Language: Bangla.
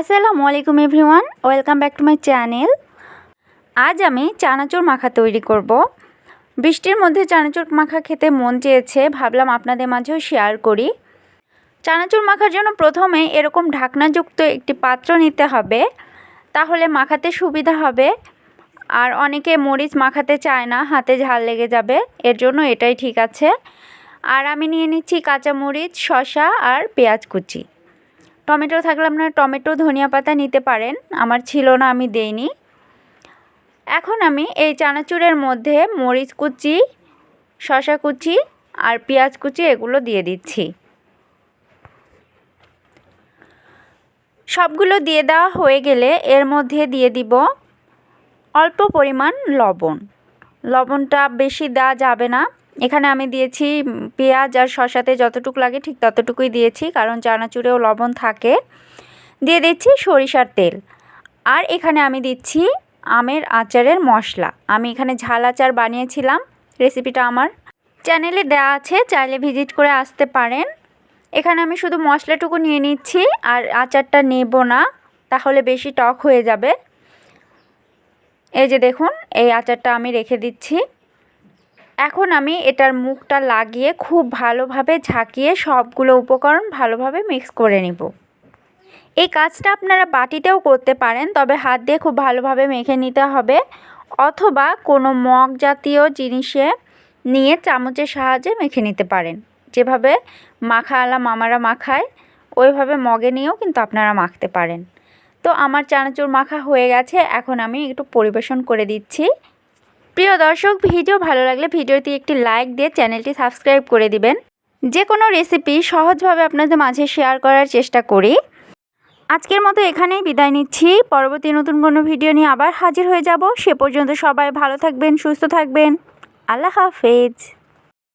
আসসালামু আলাইকুম everyone, welcome back to my channel. আজ আমি চানাচুর মাখা তৈরি করব। বৃষ্টির মধ্যে চানাচুর মাখা খেতে মন চেয়েছে, ভাবলাম আপনাদের মাঝেও শেয়ার করি। চানাচুর মাখার জন্য প্রথমে এরকম ঢাকনাযুক্ত একটি পাত্র নিতে হবে, তাহলে মাখাতে সুবিধা হবে। আর অনেকে মরিচ মাখাতে চায় না, হাতে ঝাল লেগে যাবে, এর জন্য এটাই ঠিক আছে। আর আমি নিয়ে নিচ্ছি কাঁচামরিচ, শসা আর পেঁয়াজ কুচি। টমেটো থাকলে আপনারা টমেটো, ধনিয়া পাতা নিতে পারেন, আমার ছিল না, আমি দেইনি। এখন আমি এই চানাচুরের মধ্যে মরিচ কুচি, শসা কুচি আর পেঁয়াজ কুচি এগুলো দিয়ে দিচ্ছি। সবগুলো দিয়ে দেওয়া হয়ে গেলে এর মধ্যে দিয়ে দিব অল্প পরিমাণ লবণ। লবণটা বেশি দেওয়া যাবে না। এখানে আমি দিয়েছি পেঁয়াজ আর শসাতে যতটুকু লাগে ঠিক ততটুকুই দিয়েছি, কারণ চানাচুরেও লবণ থাকে। দিয়ে দিচ্ছি সরিষার তেল। আর এখানে আমি দিচ্ছি আমের আচারের মশলা। আমি এখানে ঝাল আচার বানিয়েছিলাম, রেসিপিটা আমার চ্যানেলে দেওয়া আছে, চাইলে ভিজিট করে আসতে পারেন। এখানে আমি শুধু মশলাটুকু নিয়ে নিচ্ছি, আর আচারটা নেব না, তাহলে বেশি টক হয়ে যাবে। এই যে দেখুন, এই আচারটা আমি রেখে দিচ্ছি। এখন আমি এটার মুখটা লাগিয়ে খুব ভালোভাবে ঝাঁকিয়ে সবগুলো উপকরণ ভালোভাবে মিক্স করে নিব। এই কাজটা আপনারা বাটিতেও করতে পারেন, তবে হাত দিয়ে খুব ভালোভাবে মেখে নিতে হবে, অথবা কোনো মগ জাতীয় জিনিসে নিয়ে চামচের সাহায্যে মেখে নিতে পারেন। যেভাবে মাখাওয়ালা মামারা মাখায় ওইভাবে মগে নিয়েও কিন্তু আপনারা মাখতে পারেন। তো আমার চানাচুর মাখা হয়ে গেছে, এখন আমি একটু পরিবেশন করে দিচ্ছি। প্রিয় দর্শক, ভিডিও ভালো লাগলে ভিডিওতে একটি লাইক দিয়ে চ্যানেলটি সাবস্ক্রাইব করে দিবেন। যে কোনো রেসিপি সহজভাবে আপনাদের মাঝে শেয়ার করার চেষ্টা করি। আজকের মতো এখানেই বিদায় নিচ্ছি। পরবর্তী নতুন কোনো ভিডিও নিয়ে আবার হাজির হয়ে যাব। সে পর্যন্ত সবাই ভালো থাকবেন, সুস্থ থাকবেন। আল্লাহ হাফেজ।